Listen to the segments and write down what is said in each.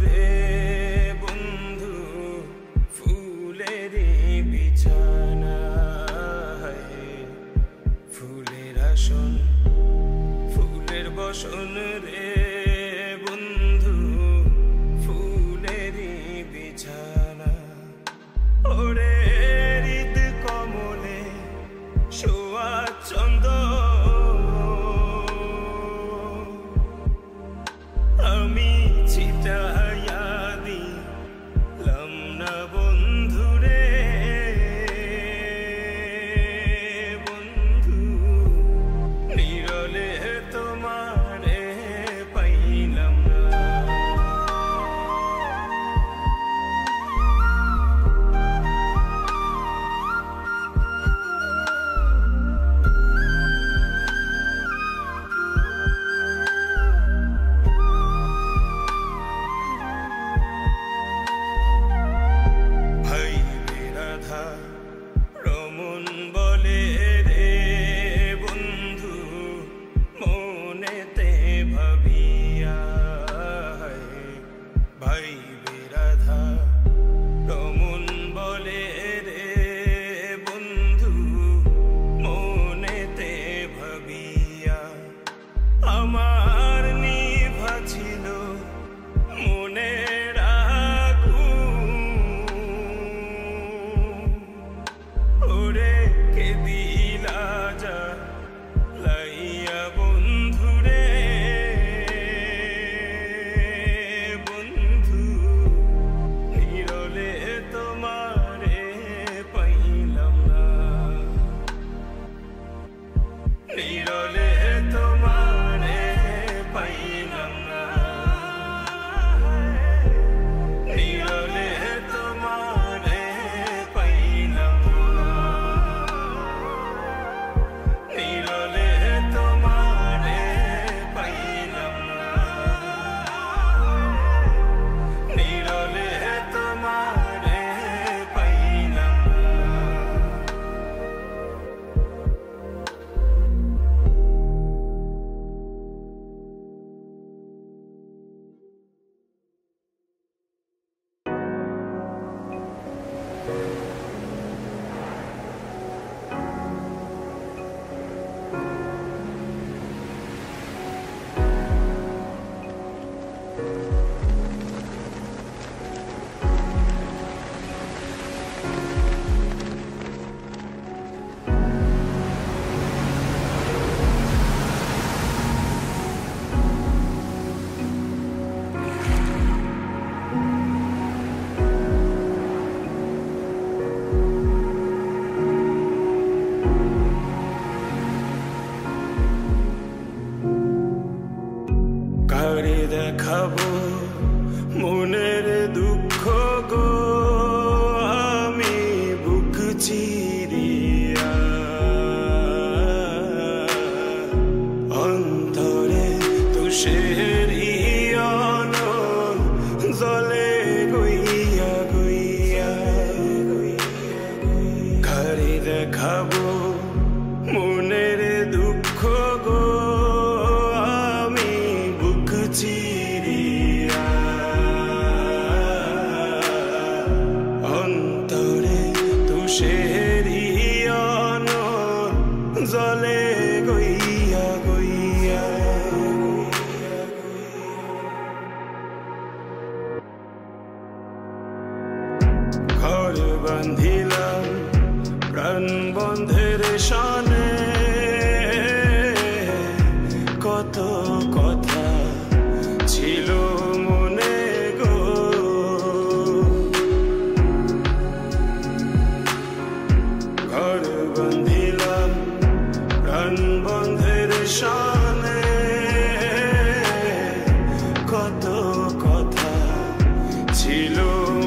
রে বন্ধু ফুলের বিছানা, ফুলের আসন ফুলের বসন রে বন্ধু ফুলের বিছানা। ওরে হৃদ কমলে শোয়া চন্দ্র আমি ছিটাইয়া দিলাম না বন্ধু রে বন্ধু নিরলে তোমারে পাইলাম না। রমন বলে রে বন্ধু মনেতে ভাবিয়া, ভাই বিরাধা রমন বলে রে বন্ধু মনেতে ভাবিয়া, আমার নিভা ছিল মনের আগুন, ওরে কে দিলা যা লাইয়া বন্ধু রে বন্ধু নিরলে তোমারে পাইলাম না, নিরলে তোমারে পাইলাম না, নিরলে তোমারে পাইলাম না, নিরলে তোমারে পাইলাম না, নিরলে তোমারে পাইলাম না। কারে দেখাবো মনের দুঃখ গো আমি বুক চিরিয়া, অন্তরে তুষের জলে গইয়া গইয়া, কারে দেখাবো মনের দুঃখ গো আমি বুক চিরিয়া, অন্তরে তুষের জলে গইয়া গইয়া, ঘর বান্ধিলাম প্রাণ বন্ধের শানে, কত কথা ছিল মনে গো, ঘর বান্ধিলাম প্রাণ বন্ধের শানে, কত কথা ছিল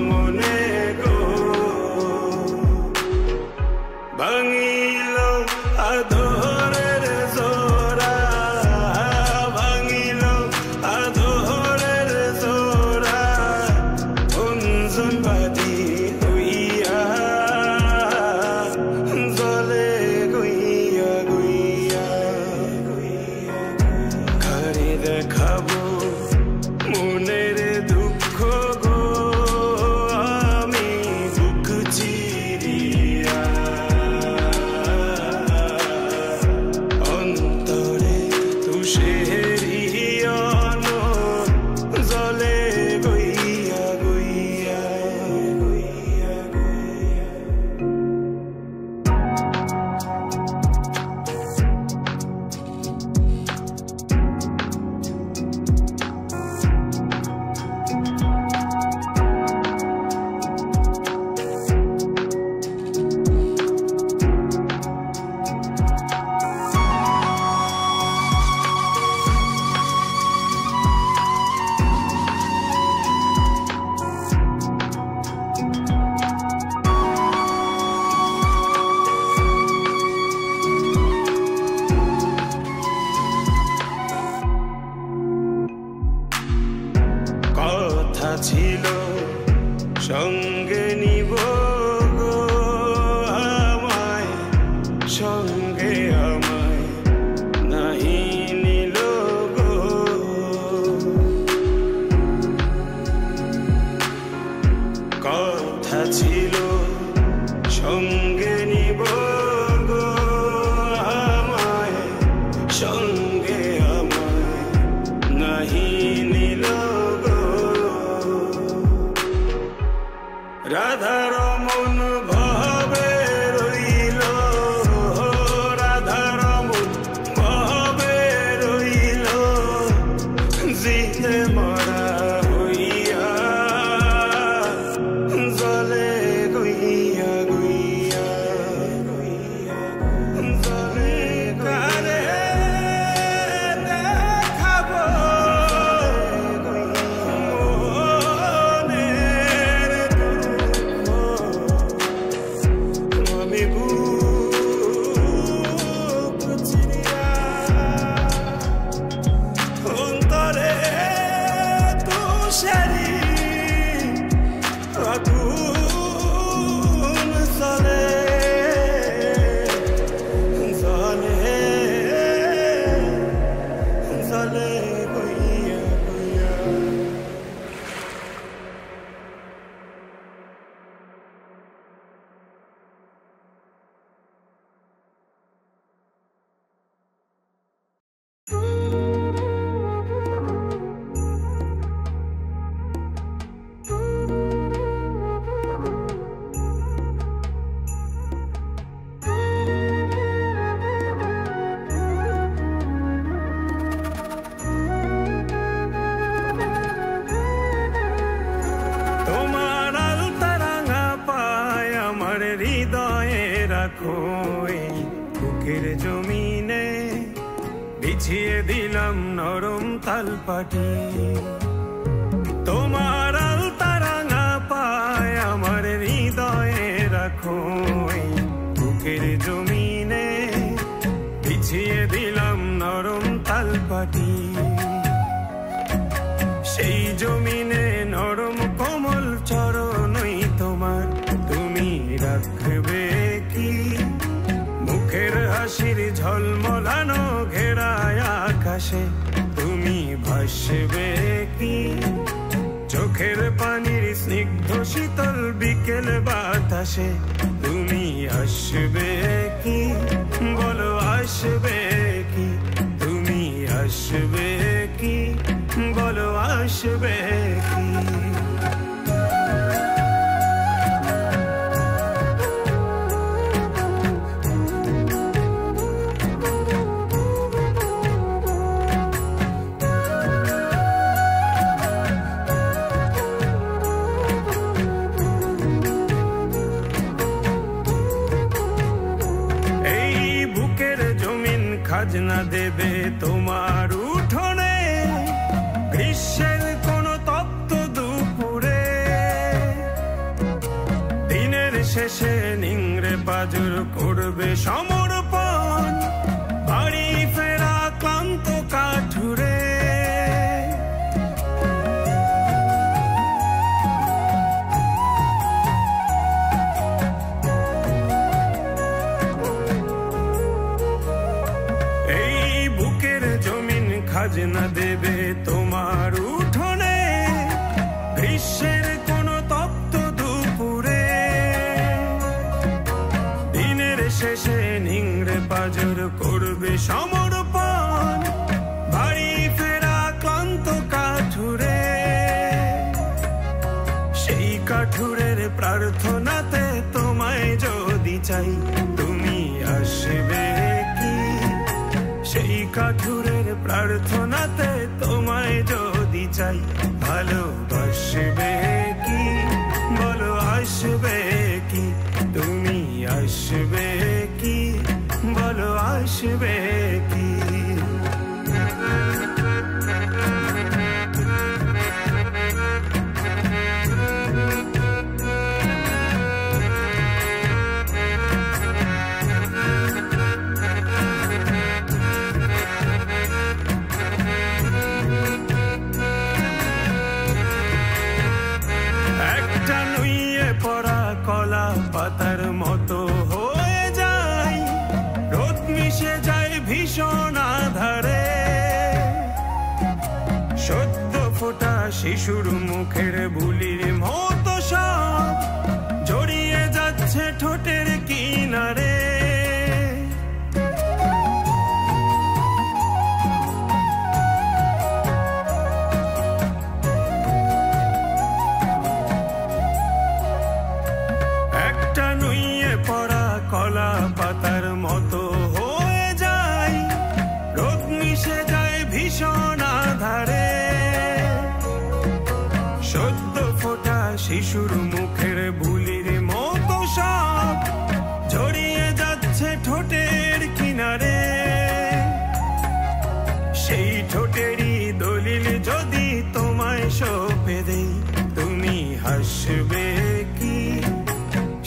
মনে গো, ভাঙিল ছিল সঙ্গে নিব গো আমায়, সঙ্গে আমায় নাহি নিল গো। কথা ছিল সঙ্গে নিব গো আমায়, সঙ্গে আমায় নাহি নিল গো। রাধার মন ভাবে রইল, রাধার মন ভাবে রইল, জিতে মরা হইয়া জলে গইয়া গইয়া গইয়া জলে কারে দেখাবো মনের দুঃখ, আমি বুক চিরিয়া অন্তরে তুষারি আগুন জ্বলে জ্বলে জ্বলে গইয়া গইয়া। তোমার আলতা রাঙা পায় আমার হৃদয়ে রাখো, এই বুকের জমিনে বিছিয়ে দিলাম নরম তালপাটি। তোমার আলতা রাঙা পায় আমার হৃদয়ে রাখো, এই বুকের জমিনে বিছিয়ে দিলাম নরম তালপাটি। সেই জমিনে নরম কোমল চরণই তোমার, তুমি রাখবে কি মুখের হাসির ঝলমলানো ঘেরায় আকাশে, তুমি ভাসবে কি চোখের পানির স্নিগ্ধ শীতল বিকেল বাতাসে, তুমি আসবে কি বলো আসবে কি, তুমি আসবে কি বলো আসবে কি। এই বুকের জমিন খাজনা দেবে তোমার উঠোনে, গ্রীষ্মের কোন তপ্ত দুপুরে, দিনের শেষে নিংড়ে পাজর করবে সমর্পণ, বাড়ি ফেরা ক্লান্ত কাঠুরে। এই বুকের জমিন খাজনা দেবে তোমার উঠোনে, গ্রীষ্মের কোন তপ্ত দুপুরে, দিনের শেষে নিংড়ে পাজর করবে সমর্পণ, বাড়ি ফেরা ক্লান্ত কাঠুরে। সেই কাঠুরের প্রার্থনাতে তোমায় যদি চাই, তুমি আসবে কি সেই কাঠুরের প্রার্থনাতে তোমায় যদি চাই, ভালোবাসবে কি বলো আসবে কি, তুমি আসবে কি বলো আসবে কি। একটা নুইয়ে পড়া কলা পাতার মতো হয়ে যায়, রোদ মিশে যায় ভীষণ আধারে। সদ্য ফোটা শিশুর মুখের বুলির মতো সব জড়িয়ে যাচ্ছে ঠোঁটের কিনারে। একটা নুইয়ে পড়া কলা পাতার মতো হয়ে যায়, রোদ মিশে যায় ভীষণ আধারে। সদ্য ফোটা শিশুর মুখের বুলির মতো সব জড়িয়ে যাচ্ছে ঠোঁটের কিনারে। সেই ঠোঁটেরই দলিল যদি তোমায় সঁপে দেই, তুমি হাসবে কি?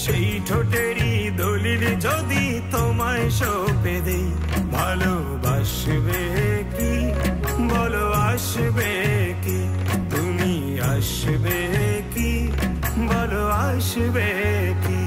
সেই ঠোঁটেরই দলিল যদি তোমায় সঁপে দেই, ভালোবাসবে কি? বলো আসবে কি? তুমি আসবে কি? বলো আসবে কি?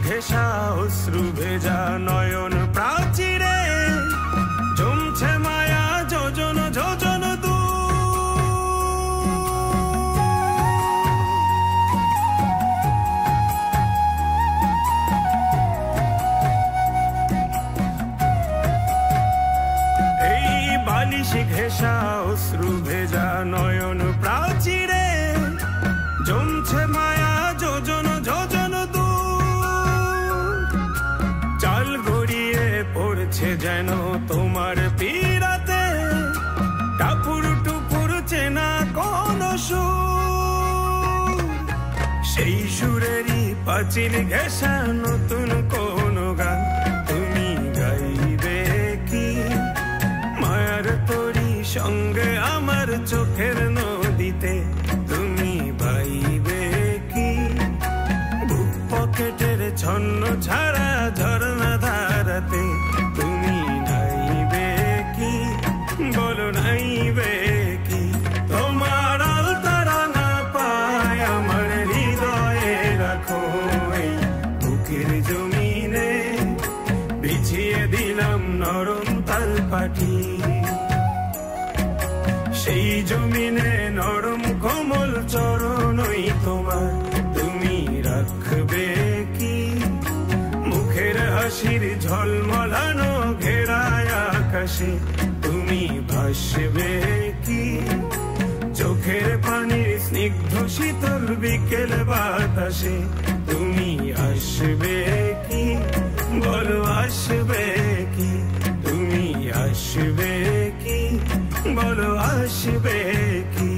ঘেঁষা অশ্রু ভেজা নয়ন প্রাচীরে জমছে মায়া যোজন যোজন দূর। এই বালিশ ঘেঁষা অশ্রু ভেজা নয়ন প্রাচীরে জমছে মায়া যোজন যোজন দূর। চাল গড়িয়ে পড়ছে যেন তোমার পীড়াতে, টাপুর টুপুর চেনা কোন সুর। সেই সুরেরই পাঁচিল ঘেঁষা নতুন কোন গান তুমি গাইবে কি? মায়ার তোরি সঙ্গে আমার চোখের নদীতে তুমি বাইবে কি? বুক পকেটের ছন্ন ছাড়া ঝরনা ধারাতে তুমি নাইবে কি? বলো নাইবে কি? তোমার আলতারা না পায় আমার হৃদয়ে রাখো, এই বুকের জমিনে বিছিয়ে দিলাম নরম তালপাটি। সেই জমিনে নরম কোমল চরণই তোমার, তুমি রাখবে কি? মুখের হাসির ঝলমলানো ঘেরায় আকাশে তুমি ভাসবে কি? চোখের পানির স্নিগ্ধ শীতল বিকেল বাতাসে তুমি আসবে কি? বলো আসবে কি? তুমি আসবে কি? বলো আসবে কি?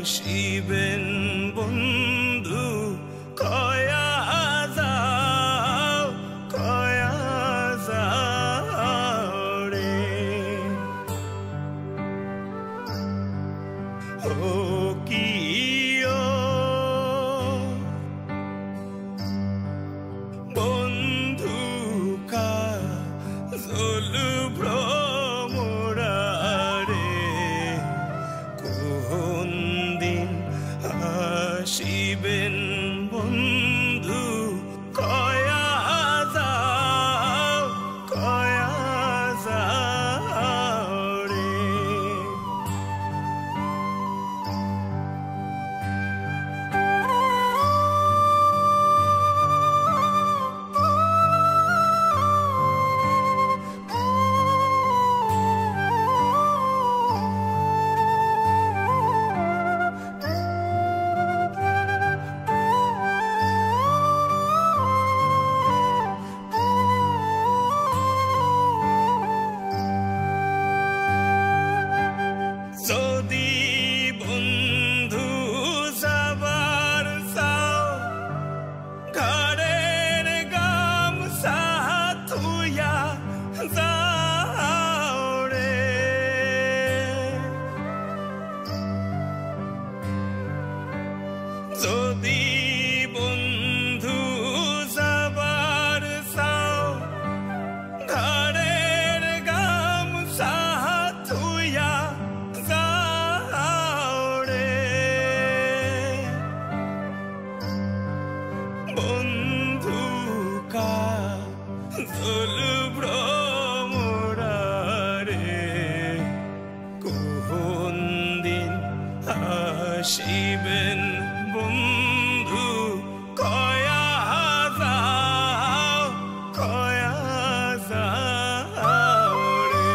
আসিবেন বন্ধু কয়া যাও রে ও কিও বন্ধু কাজল ভ্রমরা রে কোন দিন আসিবেন বন্ধু কয়া যাও রে যদি বন্ধু যাবার চাও ঘরের গামছা থুইয়া যাও রে যদি বন্ধু যাবার চাও ঘরের গামছা থুইয়া বন্ধু কাজল ভ্রমরা রে কোন দিন আসিবেন বন্ধু কয়া যাও রে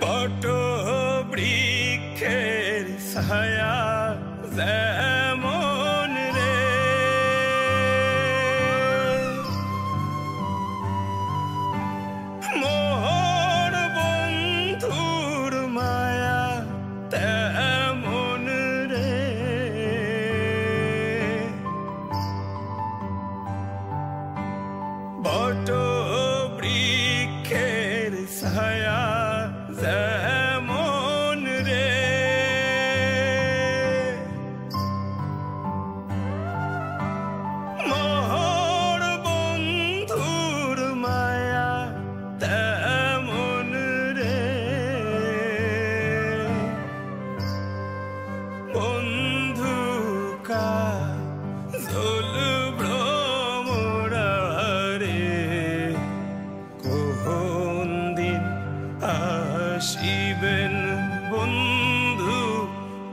বট বৃক্ষের ছায়া যেমন রে মোর বন্ধুর মায়া তেমন রে বট বৃক্ষের ছায়া যেমন রে মোর বন্ধুর মায়া তেমন রে বন্ধু কাজল ভ্রমরা রে কোন দিন আসিবেন বন্ধু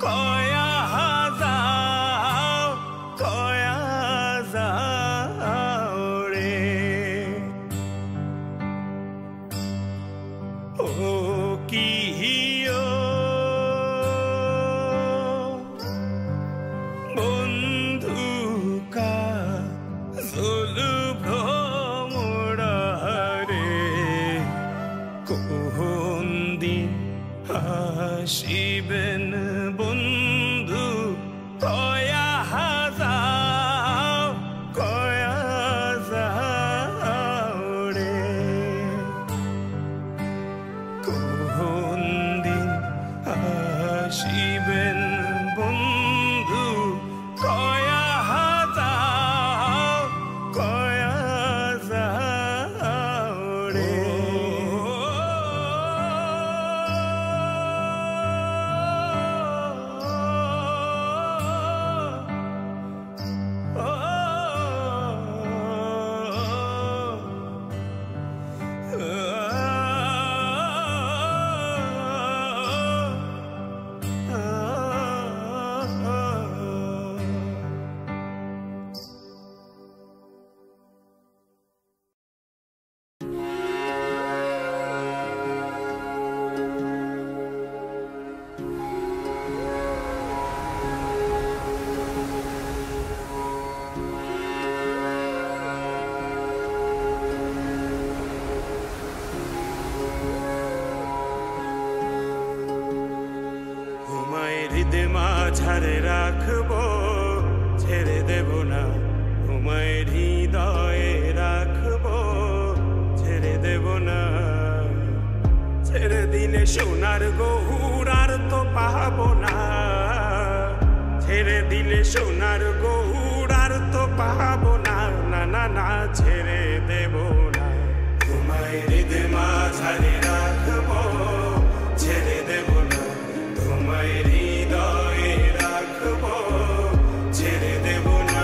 কয়া যাও রে ও কিও বন্ধু কাজল ভ্রমরা রে কোন দিন আসিবেন বন্ধু কয়া যাও রে কোন দিন আসিবেন বন্ধু কয়া যাও রে মাঝারে রাখবো, ছেড়ে দেব না তোমায় হৃদয়ে রাখবো, ছেড়ে দেব না। ছেড়ে দিলে সোনার গৌর আর তো পাবো না, ছেড়ে দিলে সোনার গৌর আর তো পাবো না, না না না ছেড়ে দেব না। তোমায় হৃদয় মাঝারে রাখবো, ছেড়ে দেব না তোমায় হৃদয়ে রাখবো, ছেড়ে দেব না।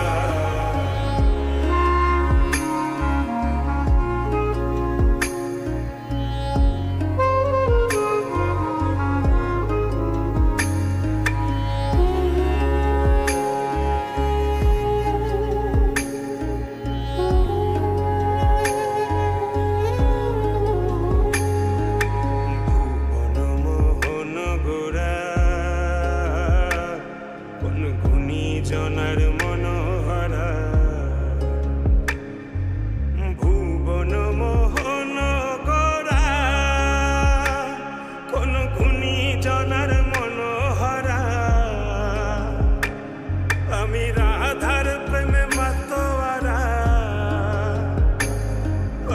জনার মনোহরা ভুবন মোহন গোরা, কোন গুণী জনার মনোহরা। আমি রাধার প্রেমে মাতোয়ারা,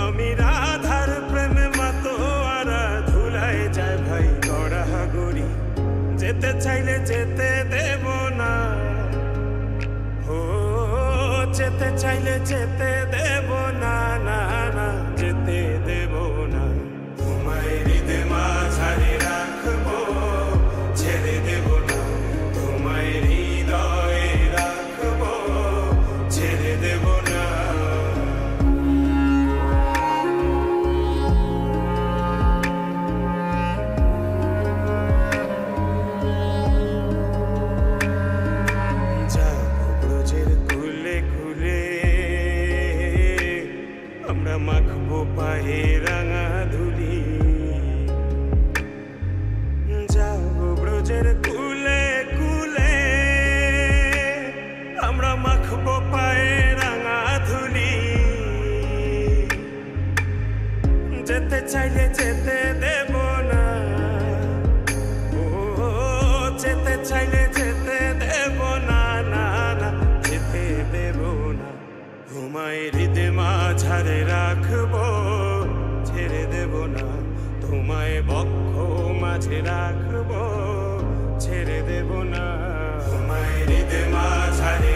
আমি রাধার প্রেমে মাতোয়ারা। ধুলায় যায় ভাই গড়াগড়ি, যেতে চাইলে যেতে দেব না, যেতে চাইলে যেতে দেব না, না না যেতে দেব না। তোমায় হৃদয় মাঝারে রাখবো, ছেড়ে দেব না তোমায় হৃদয়ে রাখবো, ছেড়ে দেব না। আমরা মাখবো পায়ে রাঙা ধুলি, যাবো ব্রজের কুলে কুলে। আমরা মাখবো পায়ে রাঙা ধুলি, যেতে চাইলে যেতে দেব না, ও যেতে চাইলে যেতে দেব না, না না যেতে দেব না। তোমায় হৃদয় মাঝারে রাখবো, ছেড়ে দেব না তোমায় বক্ষ মাঝে রাখবো, ছেড়ে দেব না। তোমায় হৃদয় মাঝারে